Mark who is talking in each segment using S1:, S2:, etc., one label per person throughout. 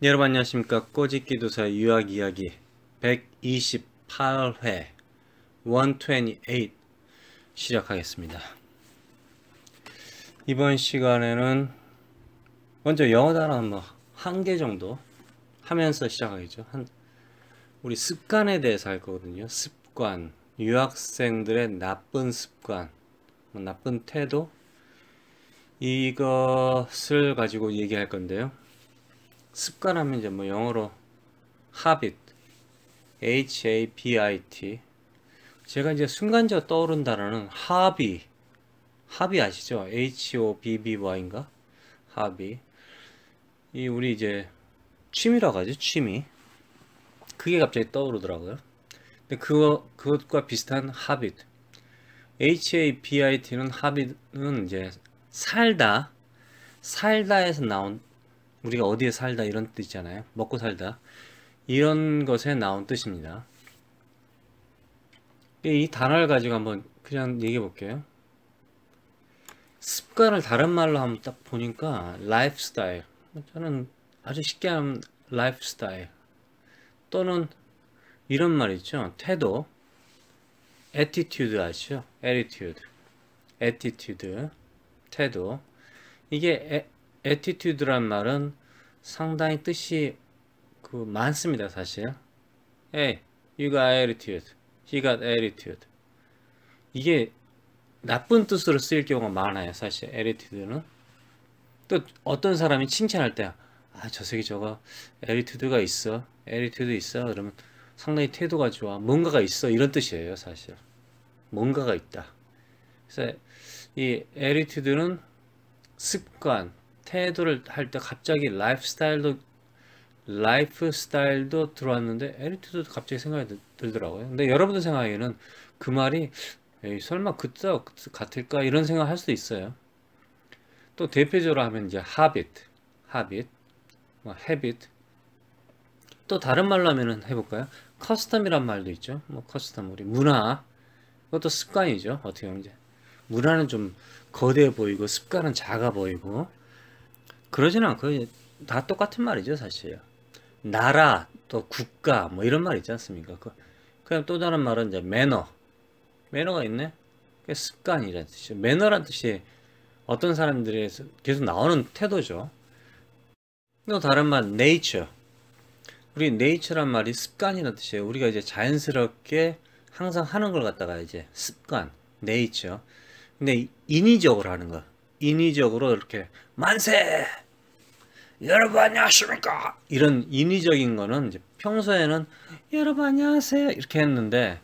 S1: 여러분 안녕하십니까. 꼬집기도사 유학이야기 128회 128 시작하겠습니다. 이번 시간에는 먼저 영어 단어 한 개 정도 하면서 시작하겠죠. 우리 습관에 대해서 할 거거든요. 습관, 유학생들의 나쁜 습관, 나쁜 태도, 이것을 가지고 얘기할 건데요. 습관하면 이제 영어로 habit, H-A-B-I-T. 제가 이제 순간적으로 떠오른 단어는 hobby 아시죠? H-O-B-B-Y인가? hobby. 이 우리 이제 취미라고 하죠, 취미. 그게 갑자기 떠오르더라고요. 근데 그것과 비슷한 habit. H-A-B-I-T는 habit은 이제 살다에서 나온, 우리가 어디에 살다 이런 뜻 있잖아요. 먹고 살다. 이런 것에 나온 뜻입니다. 이 단어를 가지고 한번 그냥 얘기해 볼게요. 습관을 다른 말로 한번 딱 보니까 라이프스타일. 저는 아주 쉽게 하면 라이프스타일. 또는 이런 말 있죠. 태도. attitude 아시죠? attitude. 태도. 이게 attitude란 말은 상당히 뜻이 많습니다, 사실. Hey, you got attitude. He got attitude. 이게 나쁜 뜻으로 쓰일 경우가 많아요, 사실. attitude는. 또 어떤 사람이 칭찬할 때, 저 새끼 저거 attitude가 있어. attitude 있어. 그러면 상당히 태도가 좋아. 뭔가가 있어. 이런 뜻이에요, 사실. 뭔가가 있다. 그래서 이 attitude는 습관, 태도를 할 때 갑자기 라이프스타일도 들어왔는데 에리투드도 갑자기 생각이 들더라고요. 근데 여러분들 생각에는 그 말이 에이, 설마 그 뜻 같을까 이런 생각할 수도 있어요. 또 대표적으로 하면 이제 habit, habit. 또 다른 말로 하면은 해볼까요? custom이란 말도 있죠. custom 우리 문화. 그것도 습관이죠. 어떻게 보면 이제 문화는 좀 거대해 보이고 습관은 작아 보이고 그러지는 않고 다 똑같은 말이죠, 사실. 나라, 또 국가, 이런 말 있지 않습니까? 그냥 또 다른 말은 이제 매너가 있네? 그게 습관이라는 뜻이죠. 매너란 뜻이 어떤 사람들에서 계속 나오는 태도죠. 또 다른 말, nature. 우리 nature란 말이 습관이라는 뜻이에요. 우리가 이제 자연스럽게 항상 하는 걸 갖다가 이제 습관, nature. 근데 인위적으로 하는 거. 인위적으로 이렇게 만세! 여러분 안녕하십니까? 이런 인위적인 거는 이제 평소에는 여러분 안녕하세요 이렇게 했는데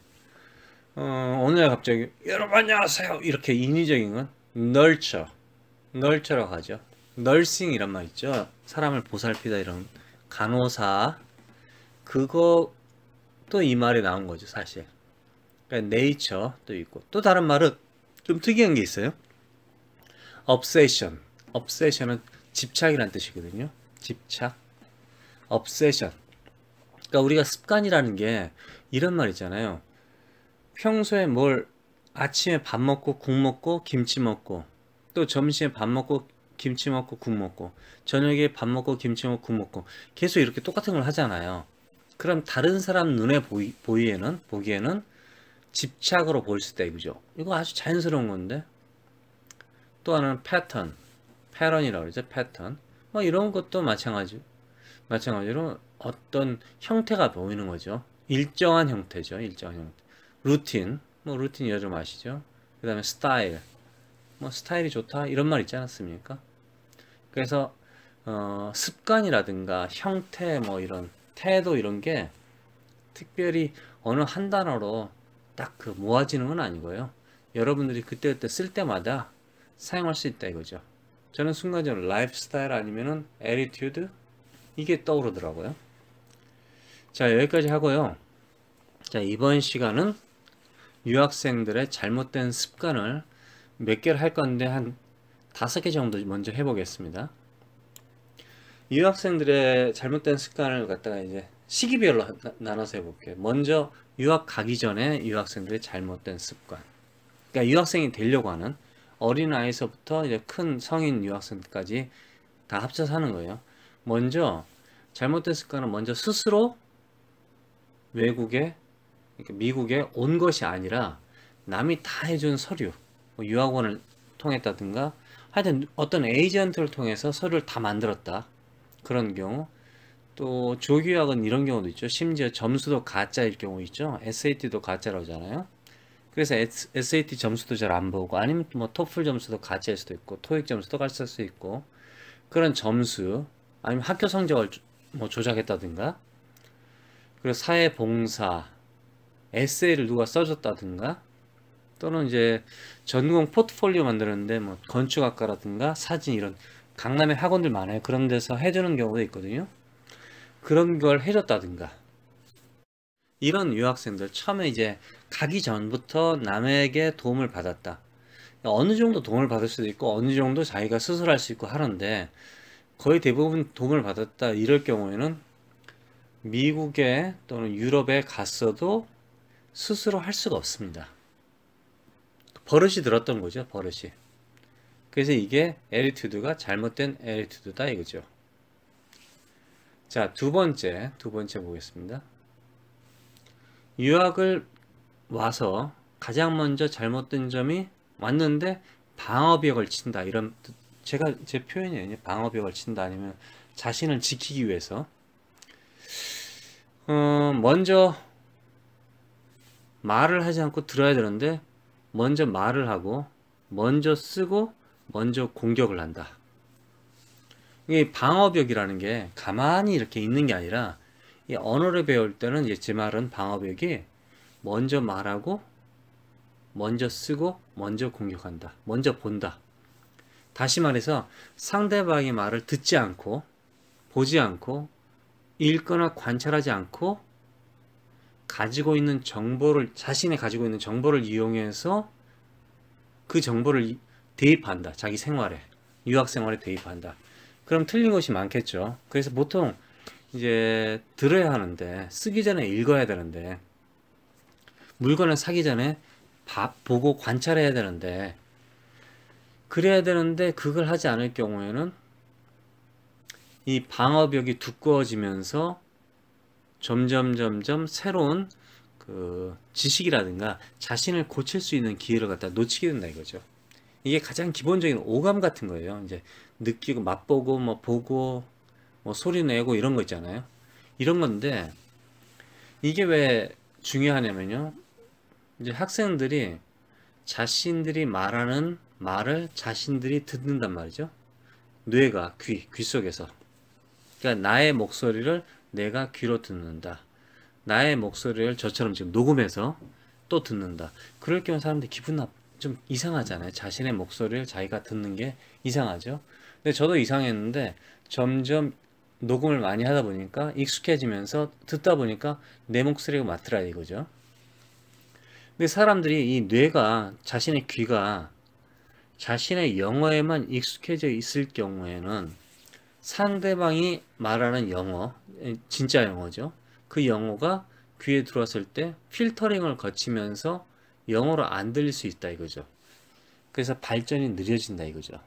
S1: 오늘 갑자기 여러분 안녕하세요 이렇게 인위적인 건 nurture라고 하죠. nursing 이란 말 있죠. 사람을 보살피다 이런 간호사 그것도 이 말에 나온 거죠, 사실. 그러니까 nature도 있고 또 다른 말은 좀 특이한 게 있어요. obsession은 집착이란 뜻이거든요. 집착, obsession. 그러니까 우리가 습관이라는 게 이런 말 있잖아요. 평소에 아침에 밥 먹고 국 먹고 김치 먹고 또 점심에 밥 먹고 김치 먹고 국 먹고 저녁에 밥 먹고 김치 먹고 국 먹고 계속 이렇게 똑같은 걸 하잖아요. 그럼 다른 사람 눈에 보기에는 집착으로 보일 수 있다 이거죠. 이거 아주 자연스러운 건데 또 하나는 패턴이라고 그러죠. 패턴. 이런 것도 마찬가지로 어떤 형태가 보이는 거죠. 일정한 형태죠. 일정한 형태. 루틴 여러분 아시죠? 그 다음에 스타일이 좋다 이런 말 있지 않았습니까? 그래서 습관이라든가 형태 이런 태도 이런 게 특별히 어느 한 단어로 딱 모아지는 건 아니고요. 여러분들이 그때그때 쓸 때마다 사용할 수 있다 이거죠. 저는 순간적으로 라이프스타일 아니면은 attitude 이게 떠오르더라고요. 자, 여기까지 하고요. 자, 이번 시간은 유학생들의 잘못된 습관을 몇 개를 할 건데 한 5개 정도 먼저 해보겠습니다. 유학생들의 잘못된 습관을 갖다가 이제 시기별로 나눠서 해볼게요. 먼저 유학 가기 전에 유학생들의 잘못된 습관. 그러니까 유학생이 되려고 하는 어린아이서부터 이제 큰 성인 유학생까지 다 합쳐서 하는 거예요. 먼저 잘못된 습관은 먼저 스스로 외국에, 그러니까 미국에 온 것이 아니라 남이 다 해준 서류, 뭐 유학원을 통했다든가 하여튼 어떤 에이전트를 통해서 서류를 다 만들었다. 그런 경우. 또 조기유학은 이런 경우도 있죠. 심지어 점수도 가짜일 경우 있죠. SAT도 가짜라고 하잖아요. 그래서 SAT 점수도 잘 안 보고, 아니면 뭐 토플 점수도 가짜일 수도 있고, 토익 점수도 가짜일 수도 있고, 그런 점수, 아니면 학교 성적을 뭐 조작했다든가, 그리고 사회봉사, 에세이를 누가 써줬다든가, 또는 이제 전공 포트폴리오 만드는데 뭐 건축학과라든가 사진, 이런 강남에 학원들 많아요. 그런 데서 해주는 경우도 있거든요. 그런 걸 해줬다든가, 이런 유학생들 처음에 이제 가기 전부터 남에게 도움을 받았다. 어느 정도 도움을 받을 수도 있고 어느 정도 자기가 스스로 할 수 있고 하는데, 거의 대부분 도움을 받았다 이럴 경우에는 미국에 또는 유럽에 갔어도 스스로 할 수가 없습니다. 버릇이 들었던 거죠, 버릇이. 그래서 이게 에리튜드가 잘못된 에리튜드다 이거죠. 자, 두 번째 보겠습니다. 유학을 와서 가장 먼저 잘못된 점이, 왔는데 방어벽을 친다, 이런, 제가 제 표현이에요. 방어벽을 친다, 아니면 자신을 지키기 위해서 먼저 말을 하지 않고 들어야 되는데 먼저 말을 하고 먼저 쓰고 먼저 공격을 한다. 이 방어벽이라는 게 가만히 이렇게 있는 게 아니라, 이 언어를 배울 때는 이제 제 말은 방어벽이 먼저 말하고 먼저 쓰고 먼저 공격한다, 먼저 본다. 다시 말해서 상대방의 말을 듣지 않고 보지 않고 읽거나 관찰하지 않고 가지고 있는 정보를, 자신이 가지고 있는 정보를 이용해서 그 정보를 대입한다. 자기 생활에, 유학 생활에 대입한다. 그럼 틀린 것이 많겠죠. 그래서 보통 이제 들어야 하는데, 쓰기 전에 읽어야 되는데, 물건을 사기 전에 보고 관찰해야 되는데, 그래야 되는데 그걸 하지 않을 경우에는 이 방어벽이 두꺼워지면서 점점 새로운 그 지식이라든가 자신을 고칠 수 있는 기회를 갖다 놓치게 된다 이거죠. 이게 가장 기본적인 오감 같은 거예요. 이제 느끼고 맛보고 뭐 보고 뭐 소리 내고 이런 거 있잖아요. 이런 건데, 이게 왜 중요하냐면요. 이제 학생들이 자신들이 말하는 말을 자신들이 듣는단 말이죠. 뇌가 귀 속에서. 그러니까 나의 목소리를 내가 귀로 듣는다. 나의 목소리를 저처럼 지금 녹음해서 또 듣는다. 그럴 경우 사람들이 기분 좀 이상하잖아요. 자신의 목소리를 자기가 듣는 게 이상하죠. 근데 저도 이상했는데 점점 녹음을 많이 하다 보니까 익숙해지면서 듣다 보니까 내 목소리가 맞더라 이거죠. 근데 사람들이 이 뇌가, 자신의 귀가 자신의 영어에만 익숙해져 있을 경우에는 상대방이 말하는 영어, 진짜 영어죠. 그 영어가 귀에 들어왔을 때 필터링을 거치면서 영어로 안 들릴 수 있다 이거죠. 그래서 발전이 느려진다 이거죠.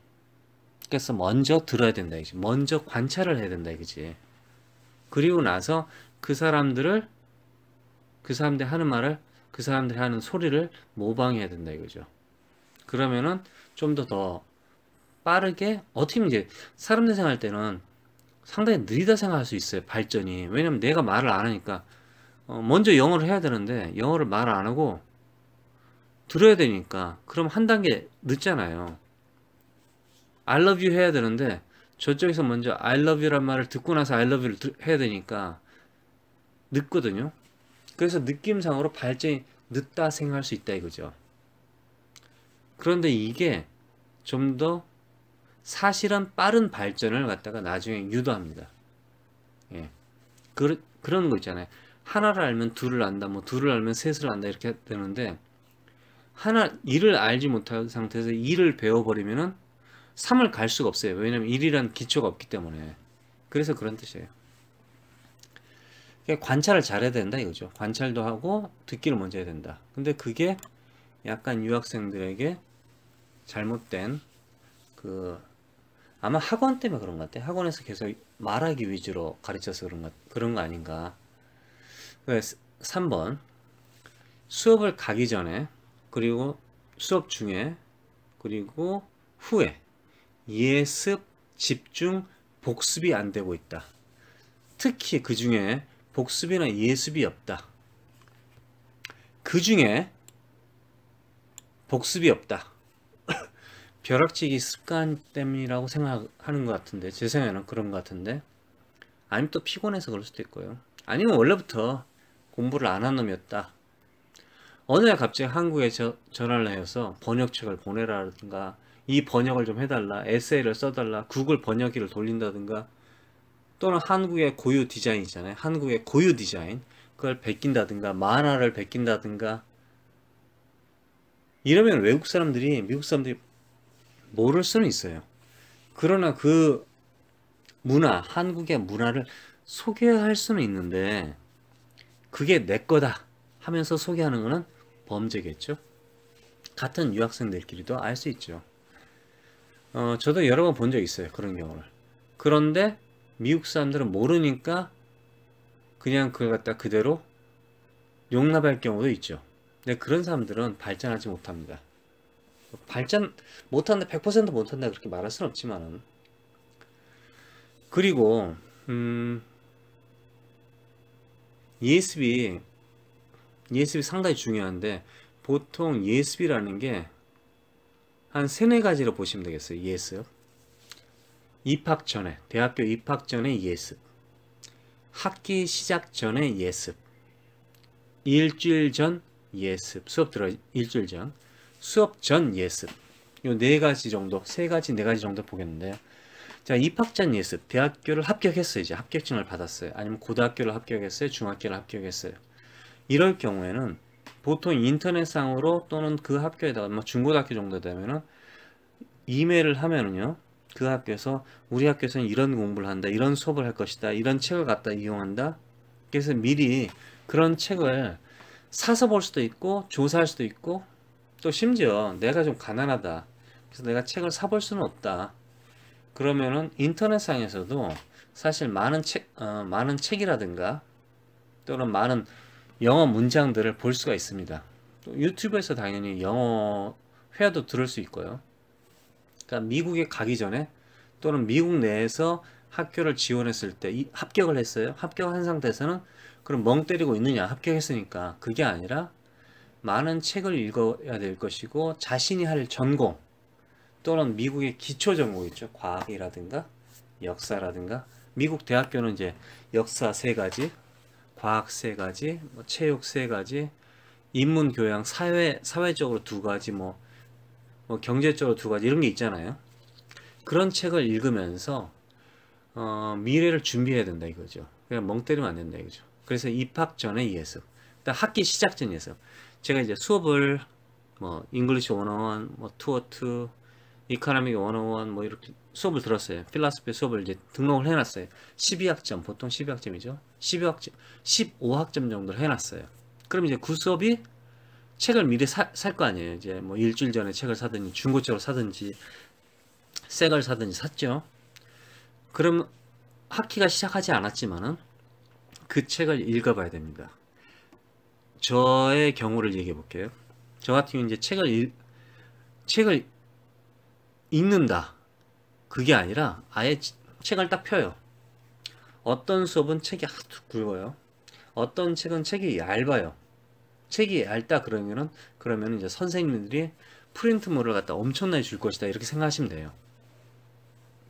S1: 그래서 먼저 들어야 된다 이거지. 먼저 관찰을 해야 된다 이거지. 그리고 나서 그 사람들이 하는 말을, 그 사람들이 하는 소리를 모방해야 된다 이거죠. 그러면은 좀 더 빠르게, 어떻게 보면 이제 사람들 생각할 때는 상당히 느리다 생각할 수 있어요, 발전이. 왜냐면 내가 말을 안 하니까 먼저 영어를 해야 되는데 영어를 말 안 하고 들어야 되니까 그럼 한 단계 늦잖아요. I love you 해야 되는데 저쪽에서 먼저 I love you란 말을 듣고 나서 I love you를 해야 되니까 늦거든요. 그래서 느낌상으로 발전이 늦다 생각할 수 있다 이거죠. 그런데 이게 좀 더 사실은 빠른 발전을 갖다가 나중에 유도합니다. 예. 그런 거 있잖아요. 하나를 알면 둘을 안다, 뭐 둘을 알면 셋을 안다, 이렇게 되는데, 일을 알지 못한 상태에서 일을 배워버리면은 3을 갈 수가 없어요. 왜냐면 1이란 기초가 없기 때문에. 그래서 그런 뜻이에요. 그러니까 관찰을 잘해야 된다 이거죠. 관찰도 하고 듣기를 먼저 해야 된다. 근데 그게 약간 유학생들에게 잘못된 그 아마 학원 때문에 그런 것 같아. 학원에서 계속 말하기 위주로 가르쳐서 그런 거 아닌가. 그래서 3번. 수업을 가기 전에, 그리고 수업 중에, 그리고 후에 예습, 집중, 복습이 안 되고 있다. 특히 그 중에 복습이나 예습이 없다. 그 중에 복습이 없다. 벼락치기 습관 때문이라고 생각하는 것 같은데, 제 생각에는 그런 것 같은데, 아니면 또 피곤해서 그럴 수도 있고요. 아니면 원래부터 공부를 안 한 놈이었다. 어느 날 갑자기 한국에 전화를 해서 번역책을 보내라든가, 이 번역을 좀 해달라, 에세이를 써달라, 구글 번역기를 돌린다든가, 또는 한국의 고유 디자인 있잖아요. 한국의 고유 디자인, 그걸 베낀다든가, 만화를 베낀다든가, 이러면 외국 사람들이, 미국 사람들이 모를 수는 있어요. 그러나 그 문화, 한국의 문화를 소개할 수는 있는데, 그게 내 거다 하면서 소개하는 거는 범죄겠죠. 같은 유학생들끼리도 알 수 있죠. 저도 여러 번 본 적 있어요. 그런 경우를. 그런데 미국 사람들은 모르니까 그냥 그걸 갖다 그대로 용납할 경우도 있죠. 근데 그런 사람들은 발전하지 못합니다. 발전 못한다, 100% 못한다 그렇게 말할 수는 없지만은. 그리고 예습이 상당히 중요한데, 보통 예습이라는 게 한 세네 가지로 보시면 되겠어요. 예습. 입학 전에, 대학교 입학 전에 예습. 학기 시작 전에 예습. 일주일 전 예습. 수업 들어 일주일 전. 수업 전 예습. 요 네 가지 정도, 세 가지, 네 가지 정도 보겠는데요. 자, 입학 전 예습. 대학교를 합격했어요. 이제 합격증을 받았어요. 아니면 고등학교를 합격했어요. 중학교를 합격했어요. 이럴 경우에는 보통 인터넷상으로 또는 그 학교에다가 뭐 중고등학교 정도 되면은 이메일을 하면은요, 그 학교에서 우리 학교에서는 이런 공부를 한다, 이런 수업을 할 것이다, 이런 책을 갖다 이용한다. 그래서 미리 그런 책을 사서 볼 수도 있고 조사할 수도 있고, 또 심지어 내가 좀 가난하다, 그래서 내가 책을 사볼 수는 없다, 그러면은 인터넷상에서도 사실 많은 책이라든가 또는 많은 영어 문장들을 볼 수가 있습니다. 또 유튜브에서 당연히 영어 회화도 들을 수 있고요. 그러니까 미국에 가기 전에 또는 미국 내에서 학교를 지원했을 때 합격을 했어요. 합격한 상태에서는 그럼 멍 때리고 있느냐, 합격했으니까. 그게 아니라 많은 책을 읽어야 될 것이고, 자신이 할 전공 또는 미국의 기초 전공 있죠. 과학이라든가 역사라든가. 미국 대학교는 이제 역사 세 가지, 과학 세 가지, 뭐 체육 세 가지, 인문 교양, 사회적으로 두 가지, 뭐 경제적으로 두 가지, 이런 게 있잖아요. 그런 책을 읽으면서 미래를 준비해야 된다 이거죠. 그냥 멍 때리면 안 된다 이거죠. 그래서 입학 전에 예습, 일단 학기 시작 전 예습. 제가 이제 수업을 뭐 잉글리시 101, 뭐 투어 2, 이코노믹 101, 뭐 이렇게 수업을 들었어요. 필라소피 수업을 이제 등록을 해놨어요. 12학점, 보통 12학점이죠. 15학점 정도를 해놨어요. 그럼 이제 그 수업이, 책을 미리 살 거 아니에요. 이제 뭐 일주일 전에 책을 사든지 중고책을 사든지 새 걸 사든지 샀죠. 그럼 학기가 시작하지 않았지만은 그 책을 읽어봐야 됩니다. 저의 경우를 얘기해 볼게요. 저 같은 경우 이제 책을 읽는다, 그게 아니라 아예 책을 딱 펴요. 어떤 수업은 책이 하도 굵어요. 어떤 책은 책이 얇아요. 책이 얇다 그러면 이제 선생님들이 프린트물을 갖다 엄청나게 줄 것이다 이렇게 생각하시면 돼요.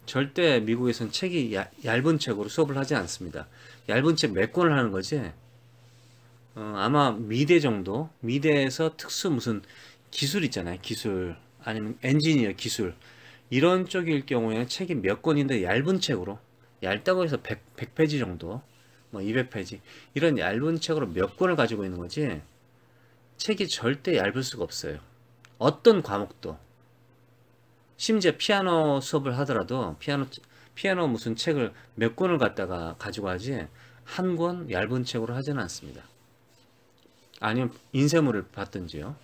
S1: 절대 미국에서는 책이 얇은 책으로 수업을 하지 않습니다. 얇은 책 몇 권을 하는 거지. 아마 미대 정도, 미대에서 특수 무슨 기술 있잖아요. 기술, 아니면 엔지니어 기술, 이런 쪽일 경우에는 책이 몇 권인데 얇은 책으로, 얇다고 해서 100페이지 정도, 뭐 200페이지, 이런 얇은 책으로 몇 권을 가지고 있는 거지, 책이 절대 얇을 수가 없어요. 어떤 과목도. 심지어 피아노 수업을 하더라도 피아노 무슨 책을 몇 권을 갖다가 가지고 하지, 한 권 얇은 책으로 하지는 않습니다. 아니면 인쇄물을 받든지요.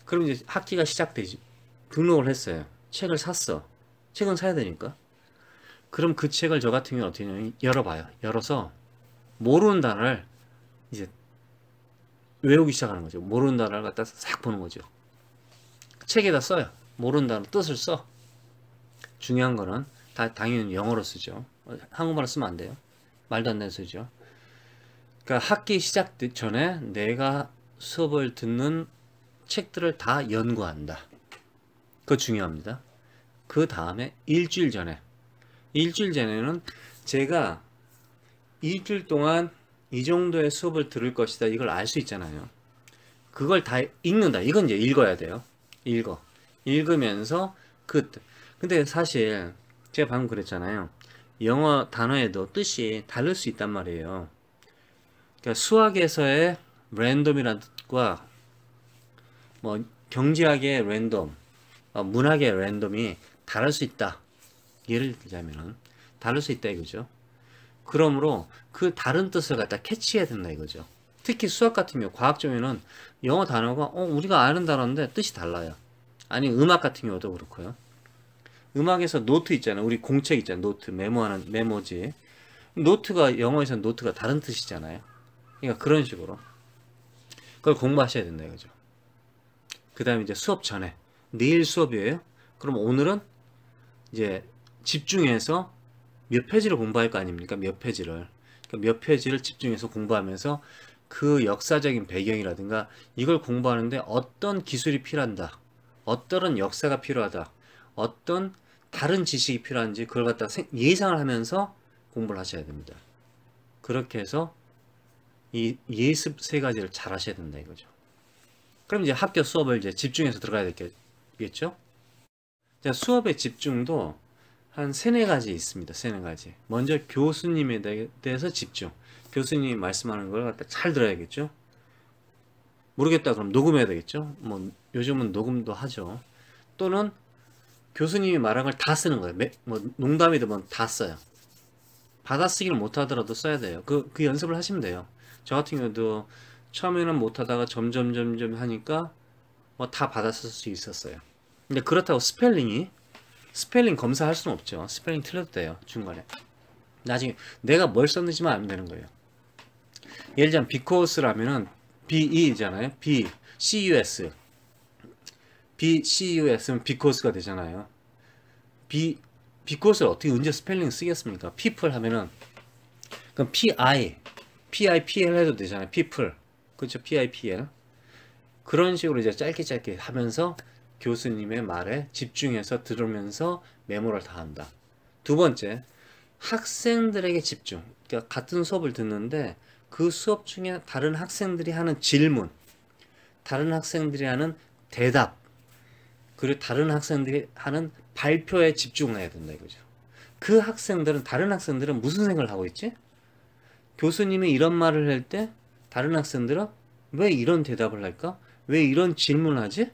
S1: 그럼 이제 학기가 시작되지. 등록을 했어요. 책을 샀어. 책은 사야 되니까. 그럼 그 책을 저 같은 경우는 어떻게 하냐면 열어봐요. 열어서 모르는 단어를 이제 외우기 시작하는 거죠. 모르는 단어를 갖다 싹 보는 거죠. 책에다 써요. 모르는 단어 뜻을 써. 중요한 거는 당연히 영어로 쓰죠. 한국말로 쓰면 안 돼요. 말도 안 되는 소리죠. 그러니까 학기 시작 전에 내가 수업을 듣는 책들을 다 연구한다. 그거 중요합니다. 그 다음에 일주일 전에는 제가 일주일 동안 이 정도의 수업을 들을 것이다. 이걸 알 수 있잖아요. 그걸 다 읽는다. 이건 이제 읽어야 돼요. 읽으면서 근데 사실 제가 방금 그랬잖아요. 영어 단어에도 뜻이 다를 수 있단 말이에요. 그러니까 수학에서의 랜덤이라는 뜻과 뭐 경제학의 랜덤, 문학의 랜덤이 다를 수 있다. 예를 들자면 다를 수 있다 이거죠. 그러므로 그 다른 뜻을 갖다 캐치해야 된다 이거죠. 특히 수학 같은 경우, 과학 쪽에는 영어 단어가 우리가 아는 단어인데 뜻이 달라요. 아니 음악 같은 경우도 그렇고요. 음악에서 노트 있잖아요. 우리 공책 있잖아요. 노트 메모하는 메모지. 노트가 영어에서는 노트가 다른 뜻이잖아요. 그러니까 그런 식으로 그걸 공부하셔야 된다 이거죠. 그 다음에 이제 수업 전에 내일 수업이에요. 그럼 오늘은 이제 집중해서 몇 페이지를 공부할 거 아닙니까? 몇 페이지를. 그러니까 몇 페이지를 집중해서 공부하면서 그 역사적인 배경이라든가 이걸 공부하는데 어떤 기술이 필요한다. 어떤 역사가 필요하다. 어떤 다른 지식이 필요한지 그걸 갖다 예상을 하면서 공부를 하셔야 됩니다. 그렇게 해서 이 예습 세 가지를 잘 하셔야 된다 이거죠. 그럼 이제 학교 수업을 이제 집중해서 들어가야 되겠죠? 자, 수업의 집중도 한 세네 가지 있습니다. 세네 가지. 먼저 교수님에 대해서 집중. 교수님이 말씀하는 걸 갖다 잘 들어야겠죠? 모르겠다 그럼 녹음해야 되겠죠? 뭐 요즘은 녹음도 하죠. 또는 교수님이 말한 걸 다 쓰는 거예요. 뭐 농담이든 뭐 다 써요. 받아쓰기를 못하더라도 써야 돼요. 그 연습을 하시면 돼요. 저 같은 경우도 처음에는 못하다가 점점 하니까 뭐 다 받아쓸 수 있었어요. 근데 그렇다고 스펠링 검사할 수는 없죠. 스펠링 틀려도 돼요. 중간에. 나중에 내가 뭘 썼는지만 알면 되는 거예요. 예를 들자면 BECAUSE라면은 BE잖아요. BCUS. BCUS는 BECAUSE가 되잖아요. BECAUSE를 어떻게 언제 스펠링 쓰겠습니까? people 하면은 그럼 PIPL 해도 되잖아요. people. 그렇죠. PIPL. 그런 식으로 이제 짧게 하면서 교수님의 말에 집중해서 들으면서 메모를 다 한다. 두 번째, 학생들에게 집중. 그러니까 같은 수업을 듣는데 그 수업 중에 다른 학생들이 하는 질문, 다른 학생들이 하는 대답, 그리고 다른 학생들이 하는 발표에 집중을 해야 된다 이거죠. 다른 학생들은 무슨 생각을 하고 있지? 교수님이 이런 말을 할 때 다른 학생들은 왜 이런 대답을 할까? 왜 이런 질문을 하지?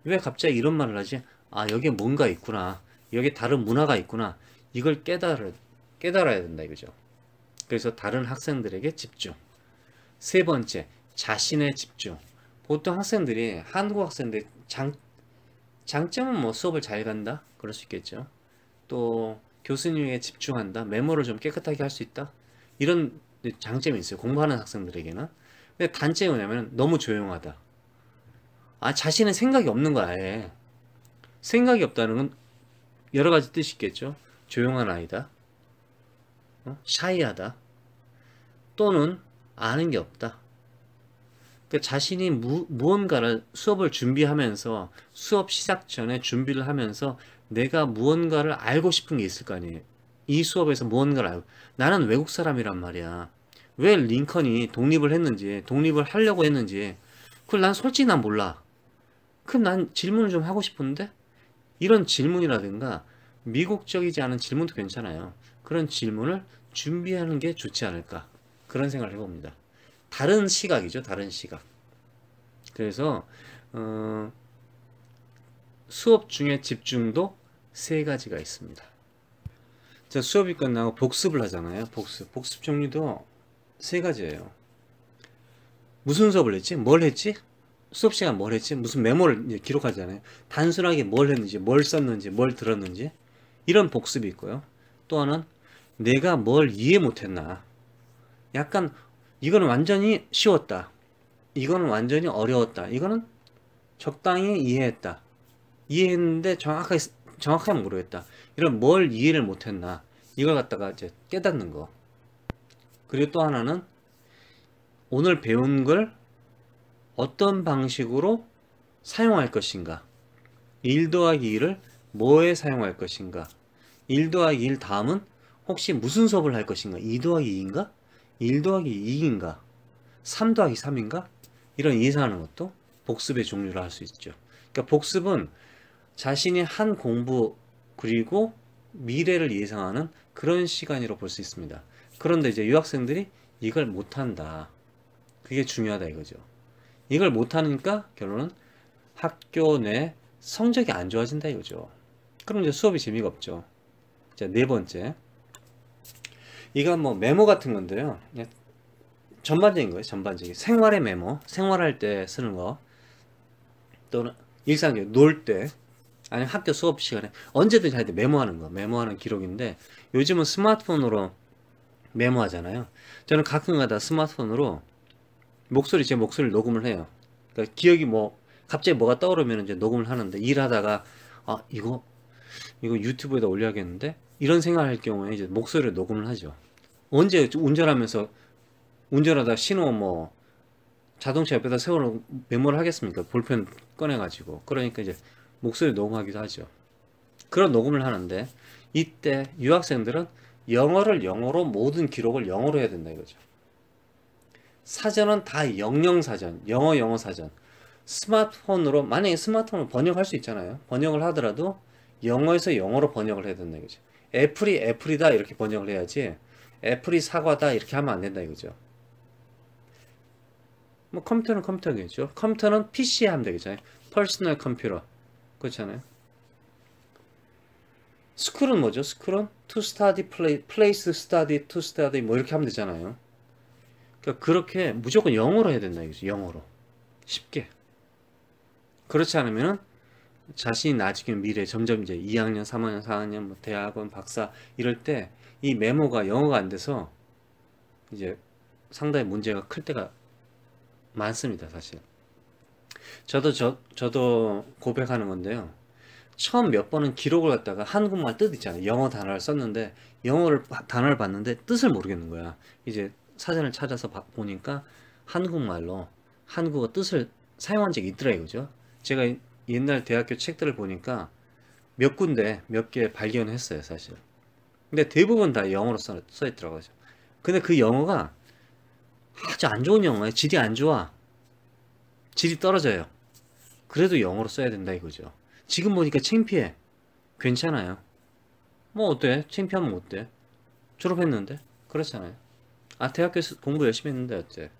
S1: 왜 갑자기 이런 말을 하지? 아, 여기에 뭔가 있구나. 여기에 다른 문화가 있구나. 이걸 깨달아야 된다 이거죠. 그래서 다른 학생들에게 집중. 세 번째, 자신의 집중. 보통 학생들이, 한국 학생들이 장점은 뭐 수업을 잘 간다? 그럴 수 있겠죠. 또 교수님에게 집중한다. 메모를 좀 깨끗하게 할 수 있다. 이런 장점이 있어요. 공부하는 학생들에게는. 근데 단점이 뭐냐면 너무 조용하다. 아, 자신의 생각이 없는 거야, 아예. 생각이 없다는 건 여러 가지 뜻이 있겠죠. 조용한 아이다. 샤이하다. 또는 아는 게 없다. 그러니까 자신이 무언가를 수업을 준비하면서 수업 시작 전에 준비를 하면서 내가 무언가를 알고 싶은 게 있을 거 아니에요. 이 수업에서 무언가를 알고 나는 외국 사람이란 말이야. 왜 링컨이 독립을 했는지 독립을 하려고 했는지 그걸 난 솔직히 난 몰라. 그럼 난 질문을 좀 하고 싶은데 이런 질문이라든가 미국적이지 않은 질문도 괜찮아요. 그런 질문을 준비하는 게 좋지 않을까 그런 생각을 해봅니다. 다른 시각이죠. 다른 시각. 그래서 수업 중에 집중도 세 가지가 있습니다. 자, 수업이 끝나고 복습을 하잖아요. 복습 종류도 세 가지예요. 무슨 수업을 했지? 뭘 했지? 수업 시간 뭘 했지? 무슨 메모를 이제 기록하잖아요. 단순하게 뭘 했는지, 뭘 썼는지, 뭘 들었는지 이런 복습이 있고요. 또 하나는 내가 뭘 이해 못했나. 약간 이거는 완전히 쉬웠다. 이거는 완전히 어려웠다. 이거는 적당히 이해했다. 이해했는데 정확하게 모르겠다. 이런 뭘 이해를 못했나. 이걸 갖다가 이제 깨닫는 거. 그리고 또 하나는 오늘 배운 걸 어떤 방식으로 사용할 것인가. 1 더하기 2를 뭐에 사용할 것인가. 1 더하기 1 다음은 혹시 무슨 수업을 할 것인가. 2 더하기 2인가? 1 더하기 2인가? 3 더하기 3인가? 이런 예상하는 것도 복습의 종류를 할 수 있죠. 그러니까 복습은 자신이 한 공부 그리고 미래를 예상하는 그런 시간이라고 볼 수 있습니다. 그런데 이제 유학생들이 이걸 못한다. 그게 중요하다 이거죠. 이걸 못하니까 결론은 학교 내 성적이 안 좋아진다 이거죠. 그럼 이제 수업이 재미가 없죠. 자, 네 번째. 이건 뭐 메모 같은 건데요. 그냥 전반적인 거예요. 전반적인. 생활의 메모. 생활할 때 쓰는 거. 또는 일상적으로 놀 때. 아니면 학교 수업 시간에 언제든지 할 때 메모하는 거. 메모하는 기록인데 요즘은 스마트폰으로 메모하잖아요. 저는 가끔가다 스마트폰으로 제 목소리를 녹음을 해요. 그러니까 기억이 갑자기 뭐가 떠오르면 이제 녹음을 하는데 일하다가 이거 유튜브에다 올려야겠는데 이런 생각을 할 경우에 이제 목소리를 녹음을 하죠. 언제 운전하다 신호 자동차 옆에다 세워놓고 메모를 하겠습니까? 볼펜 꺼내가지고. 그러니까 이제 목소리 녹음하기도 하죠. 그런 녹음을 하는데 이때 유학생들은 영어를 영어로 모든 기록을 영어로 해야 된다 이거죠. 사전은 다 영영사전, 영어 사전. 스마트폰으로 만약에 스마트폰으로 번역할 수 있잖아요. 번역을 하더라도 영어에서 영어로 번역을 해야 된다 이거죠. 애플이 애플이다 이렇게 번역을 해야지 애플이 사과다 이렇게 하면 안 된다 이거죠. 컴퓨터는 컴퓨터겠죠. 컴퓨터는 PC에 하면 되겠잖아요. 퍼스널 컴퓨터 그렇잖아요. 스쿨은 뭐죠? 스쿨은 to study, place study, to study 이렇게 하면 되잖아요. 그러니까 그렇게 무조건 영어로 해야 된다 이거죠. 영어로 쉽게. 그렇지 않으면은 자신이 나중에 미래 점점 이제 2학년, 3학년, 4학년, 대학원, 박사 이럴 때 이 메모가 영어가 안 돼서 이제 상당히 문제가 클 때가 많습니다, 사실. 저도 고백하는 건데요. 처음 몇 번은 기록을 갖다가 한국말 뜻 있잖아요. 영어 단어를 썼는데 단어를 봤는데 뜻을 모르겠는 거야. 이제 사전을 찾아서 보니까 한국말로 한국어 뜻을 사용한 적이 있더라 이거죠. 제가 옛날 대학교 책들을 보니까 몇 개 발견했어요, 사실. 근데 대부분 다 영어로 써 있더라고요. 근데 그 영어가 아주 안 좋은 영어예요. 질이 안 좋아. 질이 떨어져요. 그래도 영어로 써야 된다 이거죠. 지금 보니까 창피해. 괜찮아요. 어때? 창피하면 어때? 졸업했는데? 그렇잖아요. 대학교에서 공부 열심히 했는데 어때?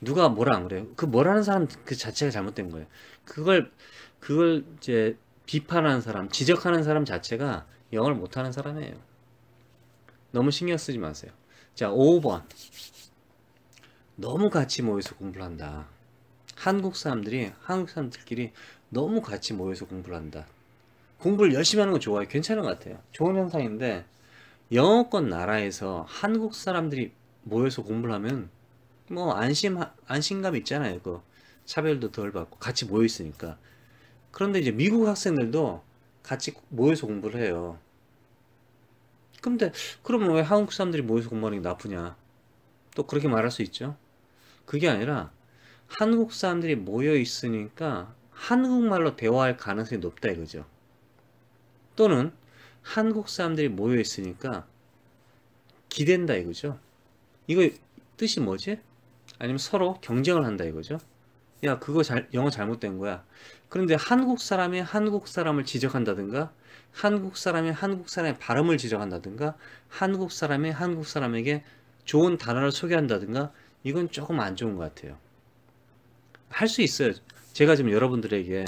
S1: 누가 뭐라 안 그래요? 그 뭐라는 사람 그 자체가 잘못된 거예요. 그걸 이제 비판하는 사람, 지적하는 사람 자체가 영어를 못하는 사람이에요. 너무 신경 쓰지 마세요. 자, 5번. 너무 같이 모여서 공부를 한다. 한국 사람들끼리 너무 같이 모여서 공부를 한다. 공부를 열심히 하는 거 좋아요. 괜찮은 것 같아요. 좋은 현상인데 영어권 나라에서 한국 사람들이 모여서 공부를 하면 안심감 있잖아요. 그 차별도 덜 받고 같이 모여 있으니까. 그런데 이제 미국 학생들도 같이 모여서 공부를 해요. 근데 그러면 왜 한국 사람들이 모여서 공부하는 게 나쁘냐? 또 그렇게 말할 수 있죠. 그게 아니라 한국 사람들이 모여 있으니까 한국말로 대화할 가능성이 높다 이거죠. 또는 한국 사람들이 모여 있으니까 기댄다 이거죠. 이거 뜻이 뭐지? 아니면 서로 경쟁을 한다 이거죠. 야, 영어 잘못된 거야. 그런데 한국 사람이 한국 사람을 지적한다든가, 한국 사람이 한국 사람의 발음을 지적한다든가, 한국 사람이 한국 사람에게 좋은 단어를 소개한다든가, 이건 조금 안 좋은 것 같아요. 할 수 있어요. 제가 지금 여러분들에게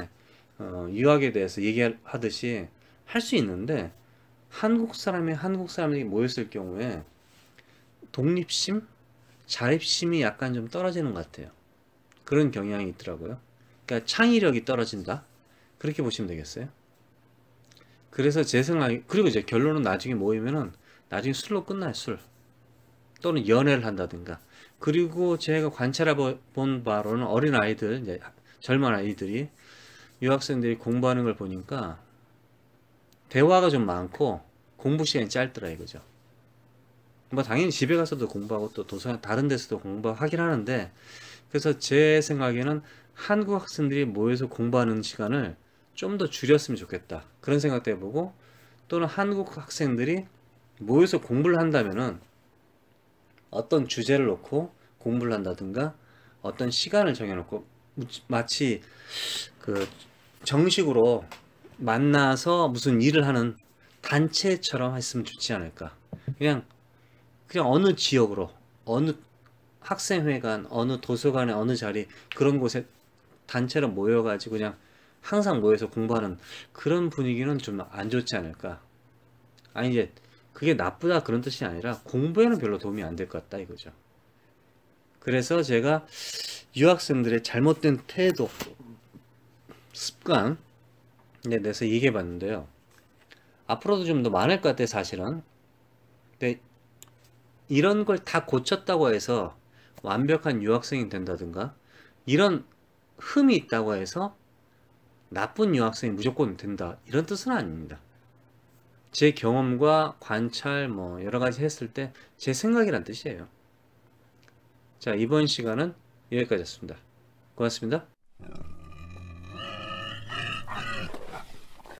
S1: 유학에 대해서 얘기하듯이 할 수 있는데, 한국 사람이 한국 사람에게 모였을 경우에 독립심, 자립심이 약간 좀 떨어지는 것 같아요. 그런 경향이 있더라고요. 그러니까 창의력이 떨어진다. 그렇게 보시면 되겠어요. 그래서 제 생각이, 그리고 이제 결론은 나중에 모이면은 나중에 술로 끝나요, 술. 또는 연애를 한다든가. 그리고 제가 관찰해 본 바로는 어린 아이들, 이제 젊은 아이들이, 유학생들이 공부하는 걸 보니까 대화가 좀 많고 공부 시간이 짧더라 이거죠. 뭐 당연히 집에 가서도 공부하고 또 도서관 다른 데서도 공부하긴 하는데, 그래서 제 생각에는 한국 학생들이 모여서 공부하는 시간을 좀 더 줄였으면 좋겠다. 그런 생각도 해보고, 또는 한국 학생들이 모여서 공부를 한다면은 어떤 주제를 놓고 공부를 한다든가 어떤 시간을 정해놓고 마치 그 정식으로 만나서 무슨 일을 하는 단체처럼 했으면 좋지 않을까. 그냥 어느 지역으로, 어느 학생회관, 어느 도서관의 어느 자리, 그런 곳에 단체로 모여가지고 그냥 항상 모여서 공부하는 그런 분위기는 좀 안 좋지 않을까. 아니 이제 그게 나쁘다 그런 뜻이 아니라 공부에는 별로 도움이 안 될 것 같다 이거죠. 그래서 제가 유학생들의 잘못된 태도, 습관에 대해서 얘기해 봤는데요. 앞으로도 좀 더 많을 것 같아요, 사실은. 근데 이런 걸 다 고쳤다고 해서 완벽한 유학생이 된다든가, 이런 흠이 있다고 해서 나쁜 유학생이 무조건 된다, 이런 뜻은 아닙니다. 제 경험과 관찰 뭐 여러 가지 했을 때 제 생각이란 뜻이에요. 자, 이번 시간은 여기까지였습니다. 고맙습니다.